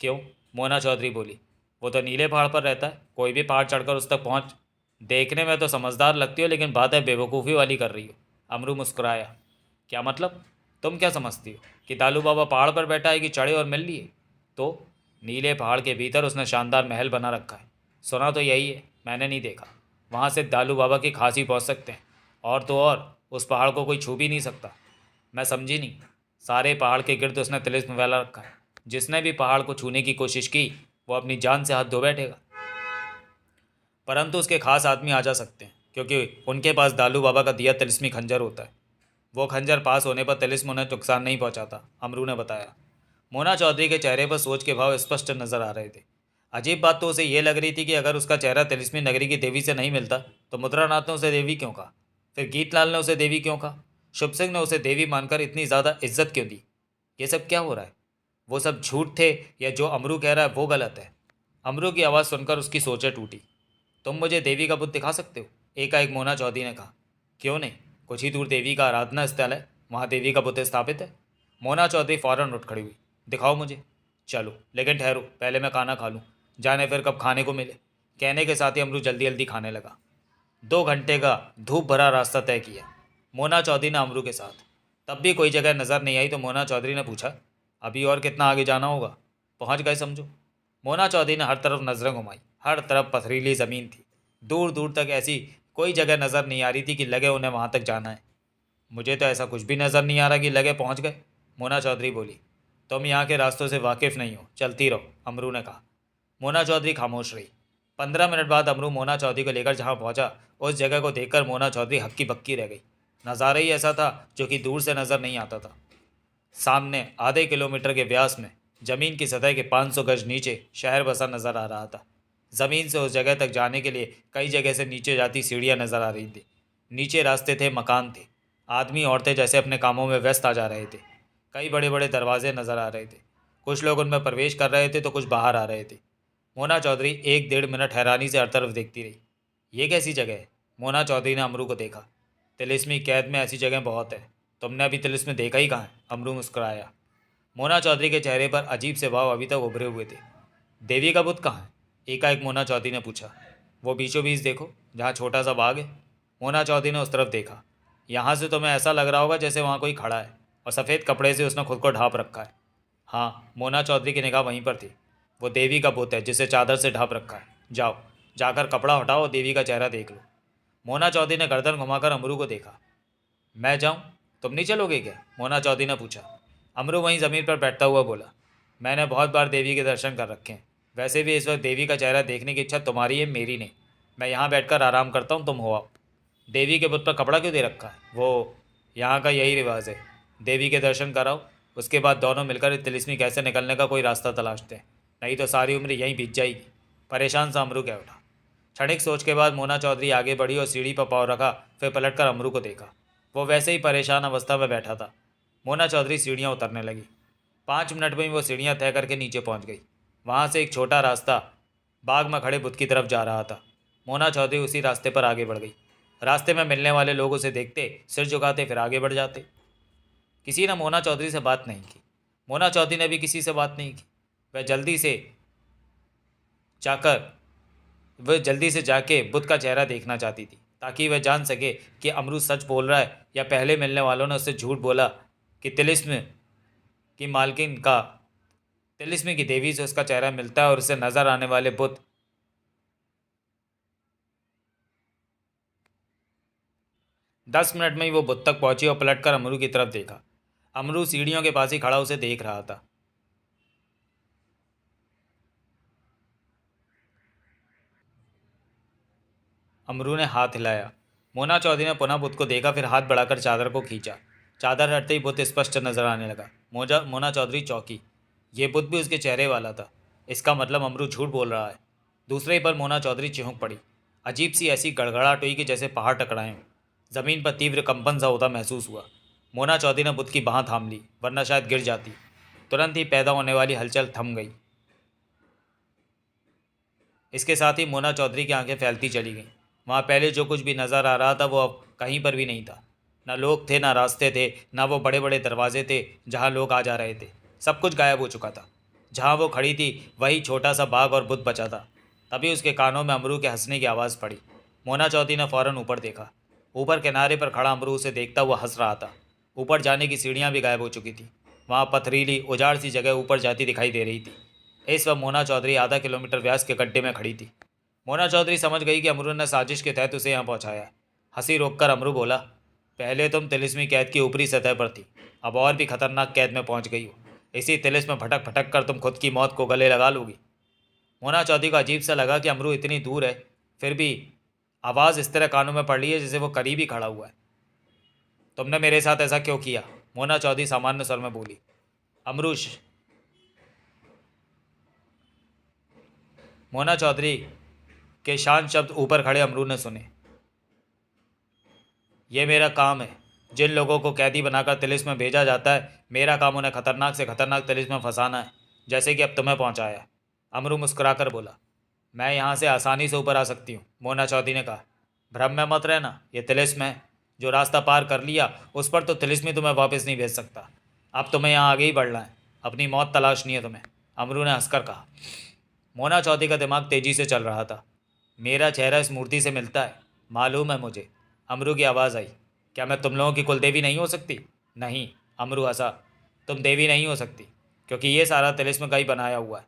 क्यों? मोना चौधरी बोली। वो तो नीले पहाड़ पर रहता है, कोई भी पहाड़ चढ़कर उस तक पहुँच। देखने में तो समझदार लगती हो, लेकिन बातें बेवकूफ़ी वाली कर रही हो। अमरू मुस्कुराया। क्या मतलब? तुम क्या समझती हो कि दालू बाबा पहाड़ पर बैठा है कि चढ़े और मिल लिए? तो नीले पहाड़ के भीतर उसने शानदार महल बना रखा है। सुना तो यही है, मैंने नहीं देखा। वहाँ से दालू बाबा की खास ही पहुँच सकते हैं। और तो और उस पहाड़ को कोई छू भी नहीं सकता। मैं समझी नहीं। सारे पहाड़ के गिर्द उसने तिलिस्म फैला रखा है। जिसने भी पहाड़ को छूने की कोशिश की वो अपनी जान से हाथ धो बैठेगा। परंतु उसके खास आदमी आ जा सकते हैं, क्योंकि उनके पास दालू बाबा का दिया तिलिस्मी खंजर होता है। वो खंजर पास होने पर तिलिस्म उन्हें नुकसान नहीं पहुंचाता, अमरू ने बताया। मोना चौधरी के चेहरे पर सोच के भाव स्पष्ट नजर आ रहे थे। अजीब बात तो उसे ये लग रही थी कि अगर उसका चेहरा तिलिस्मी नगरी की देवी से नहीं मिलता तो मुद्रानाथ ने उसे देवी क्यों कहा? फिर गीतलाल ने उसे देवी क्यों कहा? शुभ सिंह ने उसे देवी मानकर इतनी ज़्यादा इज्जत क्यों दी? ये सब क्या हो रहा है? वो सब झूठ थे या जो अमरू कह रहा है वो गलत है? अमरू की आवाज़ सुनकर उसकी सोचें टूटी। तुम मुझे देवी का बुत दिखा सकते हो? एकाएक मोना चौधरी ने कहा। क्यों नहीं, कुछ ही दूर देवी का आराधना स्थल है, वहाँ देवी का बुत स्थापित है। मोना चौधरी फौरन उठ खड़ी हुई। दिखाओ मुझे। चलो, लेकिन ठहरो, पहले मैं खाना खा लूँ। जाने फिर कब खाने को मिले। कहने के साथ ही अमरू जल्दी जल्दी खाने लगा। 2 घंटे का धूप भरा रास्ता तय किया मोना चौधरी ने अमरू के साथ। तब भी कोई जगह नज़र नहीं आई तो मोना चौधरी ने पूछा, अभी और कितना आगे जाना होगा? पहुंच गए समझो। मोना चौधरी ने हर तरफ नज़रें घुमाई। हर तरफ पथरीली ज़मीन थी। दूर दूर तक ऐसी कोई जगह नज़र नहीं आ रही थी कि लगे उन्हें वहाँ तक जाना है। मुझे तो ऐसा कुछ भी नज़र नहीं आ रहा कि लगे पहुँच गए, मोना चौधरी बोली। तुम यहाँ के रास्तों से वाकिफ़ नहीं हो, चलती रहो, अमरू ने कहा। मोना चौधरी खामोश रही। 15 मिनट बाद अमरू मोना चौधरी को लेकर जहाँ पहुँचा, उस जगह को देखकर मोना चौधरी हक्की बक्की रह गई। नज़ारा ही ऐसा था जो कि दूर से नज़र नहीं आता था। सामने आधे किलोमीटर के व्यास में ज़मीन की सतह के 500 गज नीचे शहर बसा नज़र आ रहा था। ज़मीन से उस जगह तक जाने के लिए कई जगह से नीचे जाती सीढ़ियाँ नज़र आ रही थी। नीचे रास्ते थे, मकान थे, आदमी औरतें जैसे अपने कामों में व्यस्त आ जा रहे थे। कई बड़े बड़े दरवाजे नज़र आ रहे थे। कुछ लोग उनमें प्रवेश कर रहे थे तो कुछ बाहर आ रहे थे। मोना चौधरी 1-1.5 मिनट हैरानी से हर तरफ देखती रही। ये कैसी जगह है? मोना चौधरी ने अमरू को देखा। तिलिस्मी कैद में ऐसी जगह बहुत है, तुमने अभी तिलिस्म देखा ही कहाँ है? अमरू मुस्कुराया। मोना चौधरी के चेहरे पर अजीब से भाव अभी तक उभरे हुए थे। देवी का बुत कहाँ है? एकाएक मोना चौधरी ने पूछा। वो बीचों बीच देखो, जहाँ छोटा सा बाग है। मोना चौधरी ने उस तरफ देखा। यहाँ से तुम्हें ऐसा लग रहा होगा जैसे वहाँ कोई खड़ा है और सफ़ेद कपड़े से उसने खुद को ढाँप रखा है। हाँ, मोना चौधरी की निगाह वहीं पर थी। वो देवी का बुत है जिसे चादर से ढाँप रखा है। जाओ, जाकर कपड़ा हटाओ और देवी का चेहरा देख लो। मोना चौधरी ने गर्दन घुमाकर अमरू को देखा। मैं जाऊँ? तुम नहीं चलोगे क्या? मोना चौधरी ने पूछा। अमरू वहीं ज़मीन पर बैठता हुआ बोला, मैंने बहुत बार देवी के दर्शन कर रखे हैं। वैसे भी इस वक्त देवी का चेहरा देखने की इच्छा तुम्हारी है, मेरी नहीं। मैं यहाँ बैठकर आराम करता हूँ, तुम हो आओ। देवी के बुत पर कपड़ा क्यों दे रखा है? वो यहाँ का यही रिवाज है। देवी के दर्शन कराओ, उसके बाद दोनों मिलकर इस तिलिस्मी कैद से निकलने का कोई रास्ता तलाशते हैं, नहीं तो सारी उम्र यहीं बीत जाएगी। परेशान सा अमरू कह उठा। क्षणिक सोच के बाद मोना चौधरी आगे बढ़ी और सीढ़ी पर पाँव रखा, फिर पलटकर अमरू को देखा। वो वैसे ही परेशान अवस्था में बैठा था। मोना चौधरी सीढ़ियाँ उतरने लगी। 5 मिनट में ही वो सीढ़ियाँ तय करके नीचे पहुँच गई। वहाँ से एक छोटा रास्ता बाग में खड़े बुत की तरफ जा रहा था। मोना चौधरी उसी रास्ते पर आगे बढ़ गई। रास्ते में मिलने वाले लोग उसे देखते, सिर झुकाते, फिर आगे बढ़ जाते। किसी ने मोना चौधरी से बात नहीं की। मोना चौधरी ने भी किसी से बात नहीं की। वह जाकर वह जल्दी से जाके बुत का चेहरा देखना चाहती थी, ताकि वह जान सके कि अमरू सच बोल रहा है या पहले मिलने वालों ने उससे झूठ बोला कि तिलिस्म की मालकिन का तिलिस्म की देवी से उसका चेहरा मिलता है और उसे नज़र आने वाले बुत 10 मिनट में ही वो बुत तक पहुंची और पलटकर अमरू की तरफ देखा। अमरू सीढ़ियों के पास ही खड़ा उसे देख रहा था। अमरू ने हाथ हिलाया। मोना चौधरी ने पुनः बुत को देखा, फिर हाथ बढ़ाकर चादर को खींचा। चादर हटते ही बुत स्पष्ट नजर आने लगा। मोना चौधरी चौंकी। ये बुत भी उसके चेहरे वाला था। इसका मतलब अमरू झूठ बोल रहा है। दूसरे ही पल मोना चौधरी चिहुक पड़ी। अजीब सी ऐसी गड़गड़ाहट हुई कि जैसे पहाड़ टकराए हों। ज़मीन पर तीव्र कंपन सा होता महसूस हुआ। मोना चौधरी ने बुत की बाँह थाम ली, वरना शायद गिर जाती। तुरंत ही पैदा होने वाली हलचल थम गई। इसके साथ ही मोना चौधरी की आंखें फैलती चली गईं। वहाँ पहले जो कुछ भी नज़र आ रहा था वो अब कहीं पर भी नहीं था। ना लोग थे, ना रास्ते थे, ना वो बड़े बड़े दरवाजे थे जहाँ लोग आ जा रहे थे। सब कुछ गायब हो चुका था। जहाँ वो खड़ी थी वही छोटा सा बाग और बुत बचा था। तभी उसके कानों में अमरू के हंसने की आवाज़ पड़ी। मोना चौधरी ने फ़ौरन ऊपर देखा। ऊपर किनारे पर खड़ा अमरू उसे देखता हुआ हंस रहा था। ऊपर जाने की सीढ़ियाँ भी गायब हो चुकी थी। वहाँ पथरीली उजाड़ सी जगह ऊपर जाती दिखाई दे रही थी। इस वक्त मोना चौधरी आधा किलोमीटर व्यास के गड्ढे में खड़ी थी। मोना चौधरी समझ गई कि अमरू ने साजिश के तहत उसे यहाँ पहुँचाया है। हंसी रोककर अमरू बोला, पहले तुम तिलिस्मी कैद की ऊपरी सतह पर थी, अब और भी खतरनाक कैद में पहुँच गई हो। इसी तिलिस्म में भटक भटक कर तुम खुद की मौत को गले लगा लोगी। मोना चौधरी को अजीब सा लगा कि अमरू इतनी दूर है, फिर भी आवाज़ इस तरह कानों में पड़ रही है जैसे वो करीब ही खड़ा हुआ है। तुमने मेरे साथ ऐसा क्यों किया? मोना चौधरी सामान्य स्वर में बोली। अमरूश मोना चौधरी के शांत शब्द ऊपर खड़े अमरू ने सुने। यह मेरा काम है। जिन लोगों को कैदी बनाकर तिलिस्म में भेजा जाता है, मेरा काम उन्हें खतरनाक से खतरनाक तिलिस्म में फंसाना है, जैसे कि अब तुम्हें पहुंचाया है। अमरू मुस्कुराकर बोला, मैं यहाँ से आसानी से ऊपर आ सकती हूँ। मोना चौधरी ने कहा, भ्रम में मत रहना, ये तिलिस्म है। जो रास्ता पार कर लिया उस पर तो तिलिस्मी तुम्हें वापस नहीं भेज सकता। अब तुम्हें यहाँ आगे ही बढ़ना है, अपनी मौत तलाशनी है तुम्हें, अमरू ने हंसकर कहा। मोना चौधरी का दिमाग तेजी से चल रहा था। मेरा चेहरा इस मूर्ति से मिलता है, मालूम है मुझे। अमरू की आवाज़ आई। क्या मैं तुम लोगों की कुलदेवी नहीं हो सकती? नहीं, अमरू हंसा। तुम देवी नहीं हो सकती, क्योंकि ये सारा तिलिस्म का ही बनाया हुआ है,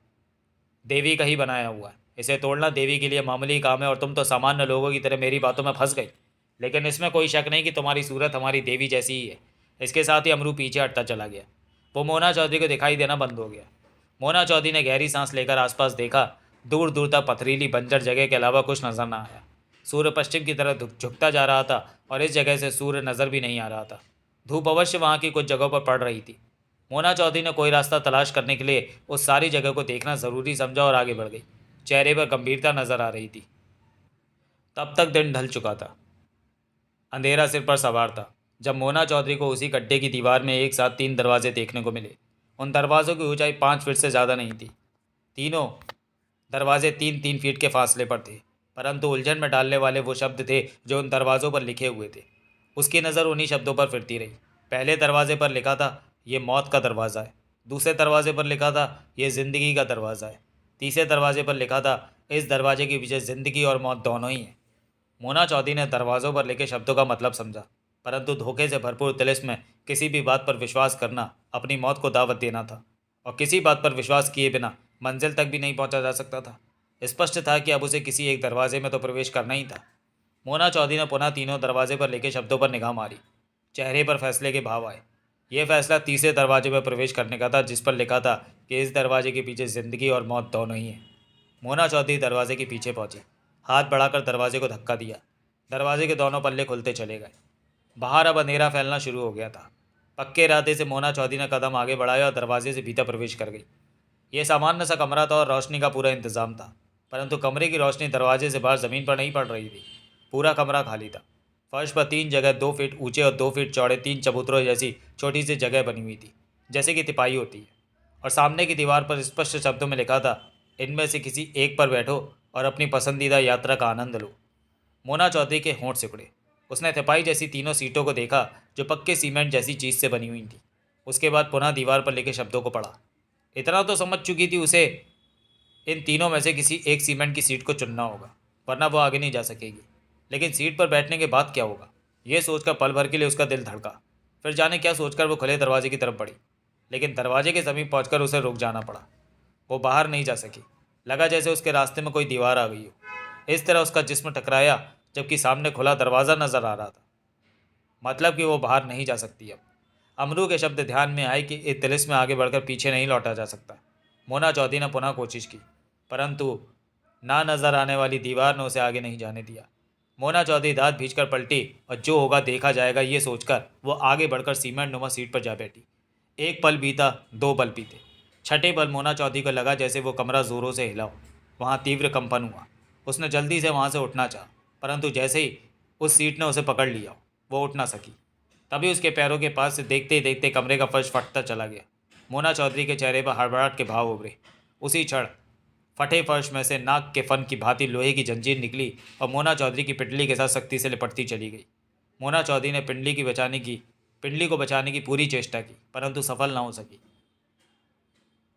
देवी का ही बनाया हुआ है। इसे तोड़ना देवी के लिए मामूली काम है और तुम तो सामान्य लोगों की तरह मेरी बातों में फंस गई। लेकिन इसमें कोई शक नहीं कि तुम्हारी सूरत हमारी देवी जैसी ही है। इसके साथ ही अमरू पीछे हटता चला गया। वो मोना चौधरी को दिखाई देना बंद हो गया। मोना चौधरी ने गहरी सांस लेकर आसपास देखा। दूर दूर तक पथरीली बंजर जगह के अलावा कुछ नजर न आया। सूर्य पश्चिम की तरफ झुकता जा रहा था और इस जगह से सूर्य नजर भी नहीं आ रहा था। धूप अवश्य वहाँ की कुछ जगहों पर पड़ रही थी। मोना चौधरी ने कोई रास्ता तलाश करने के लिए उस सारी जगह को देखना ज़रूरी समझा और आगे बढ़ गई। चेहरे पर गंभीरता नजर आ रही थी। तब तक दिन ढल चुका था। अंधेरा सिर पर सवार था जब मोना चौधरी को उसी गड्ढे की दीवार में एक साथ 3 दरवाजे देखने को मिले। उन दरवाज़ों की ऊंचाई 5 फीट से ज़्यादा नहीं थी। तीनों दरवाजे 3-3 फीट के फासले पर थे, परंतु उलझन में डालने वाले वो शब्द थे जो उन दरवाज़ों पर लिखे हुए थे। उसकी नज़र उन्हीं शब्दों पर फिरती रही। पहले दरवाजे पर लिखा था, ये मौत का दरवाज़ा है। दूसरे दरवाजे पर लिखा था, ये ज़िंदगी का दरवाज़ा है। तीसरे दरवाजे पर लिखा था, इस दरवाजे के पीछे ज़िंदगी और मौत दोनों ही हैं। मोना चौधरी ने दरवाज़ों पर लिखे शब्दों का मतलब समझा, परंतु धोखे से भरपूर तिलिस्म में किसी भी बात पर विश्वास करना अपनी मौत को दावत देना था, और किसी बात पर विश्वास किए बिना मंजिल तक भी नहीं पहुंचा जा सकता था। स्पष्ट था कि अब उसे किसी एक दरवाजे में तो प्रवेश करना ही था। मोना चौधरी ने पुनः तीनों दरवाजे पर लिखे शब्दों पर निगाह मारी। चेहरे पर फैसले के भाव आए। यह फैसला तीसरे दरवाजे में प्रवेश करने का था, जिस पर लिखा था कि इस दरवाजे के पीछे ज़िंदगी और मौत दोनों ही हैं। मोना चौधरी दरवाजे के पीछे पहुंची। हाथ बढ़ाकर दरवाजे को धक्का दिया। दरवाजे के दोनों पल्ले खुलते चले गए। बाहर अब अंधेरा फैलना शुरू हो गया था। पक्के इरादे से मोना चौधरी ने कदम आगे बढ़ाया और दरवाजे से भीतर प्रवेश कर गई। यह सामान्य सा कमरा था और रोशनी का पूरा इंतजाम था, परंतु कमरे की रोशनी दरवाजे से बाहर ज़मीन पर नहीं पड़ रही थी। पूरा कमरा खाली था। फर्श पर 3 जगह 2 फीट ऊंचे और 2 फीट चौड़े 3 चबूतरों जैसी छोटी सी जगह बनी हुई थी, जैसे कि तिपाही होती है। और सामने की दीवार पर स्पष्ट शब्दों में लिखा था, इनमें से किसी एक पर बैठो और अपनी पसंदीदा यात्रा का आनंद लो। मोना चौधरी के होंठ सिकुड़े। उसने तिपाही जैसी तीनों सीटों को देखा जो पक्के सीमेंट जैसी चीज़ से बनी हुई थी। उसके बाद पुनः दीवार पर लिखे शब्दों को पढ़ा। इतना तो समझ चुकी थी उसे इन तीनों में से किसी एक सीमेंट की सीट को चुनना होगा, वरना वो आगे नहीं जा सकेगी। लेकिन सीट पर बैठने के बाद क्या होगा, यह सोचकर पल भर के लिए उसका दिल धड़का। फिर जाने क्या सोचकर वो खुले दरवाजे की तरफ बढ़ी, लेकिन दरवाजे के समीप पहुंचकर उसे रुक जाना पड़ा। वो बाहर नहीं जा सकी। लगा जैसे उसके रास्ते में कोई दीवार आ गई हो। इस तरह उसका जिस्म टकराया, जबकि सामने खुला दरवाज़ा नजर आ रहा था। मतलब कि वो बाहर नहीं जा सकती अब। अमरू के शब्द ध्यान में आए कि इस तिलिस्म में आगे बढ़कर पीछे नहीं लौटा जा सकता। मोना चौधरी ने पुनः कोशिश की, परंतु ना नजर आने वाली दीवार ने उसे आगे नहीं जाने दिया। मोना चौधरी दांत भींचकर पलटी और जो होगा देखा जाएगा ये सोचकर वो आगे बढ़कर सीमेंट नुमा सीट पर जा बैठी। एक पल बीता, 2 पल बीते। छठे पल मोना चौधरी को लगा जैसे वो कमरा जोरों से हिला हो। वहाँ तीव्र कंपन हुआ। उसने जल्दी से वहाँ से उठना चाहा, परंतु जैसे ही उस सीट ने उसे पकड़ लिया, वो उठ ना सकी। तभी उसके पैरों के पास से देखते ही देखते कमरे का फर्श फटता चला गया। मोना चौधरी के चेहरे पर हड़बड़ाहट के भाव उभरे। उसी क्षण फटे फर्श में से नाक के फन की भांति लोहे की जंजीर निकली और मोना चौधरी की पिंडली के साथ सख्ती से लिपटती चली गई। मोना चौधरी ने पिंडली को बचाने की पूरी चेष्टा की, परंतु सफल न हो सकी।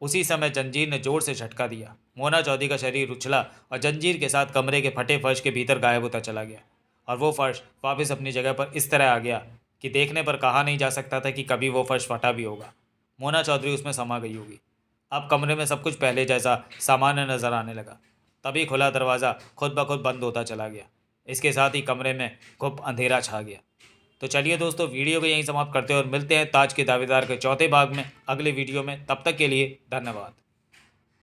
उसी समय जंजीर ने जोर से झटका दिया। मोना चौधरी का शरीर उछला और जंजीर के साथ कमरे के फटे फर्श के भीतर गायब होता चला गया, और वो फर्श वापस अपनी जगह पर इस तरह आ गया कि देखने पर कहा नहीं जा सकता था कि कभी वो फर्श फटा भी होगा। मोना चौधरी उसमें समा गई होगी। अब कमरे में सब कुछ पहले जैसा सामान्य नजर आने लगा। तभी खुला दरवाज़ा खुद ब खुद बंद होता चला गया। इसके साथ ही कमरे में खूब अंधेरा छा गया। तो चलिए दोस्तों, वीडियो को यहीं समाप्त करते हैं और मिलते हैं ताज के दावेदार के चौथे भाग में अगले वीडियो में। तब तक के लिए धन्यवाद।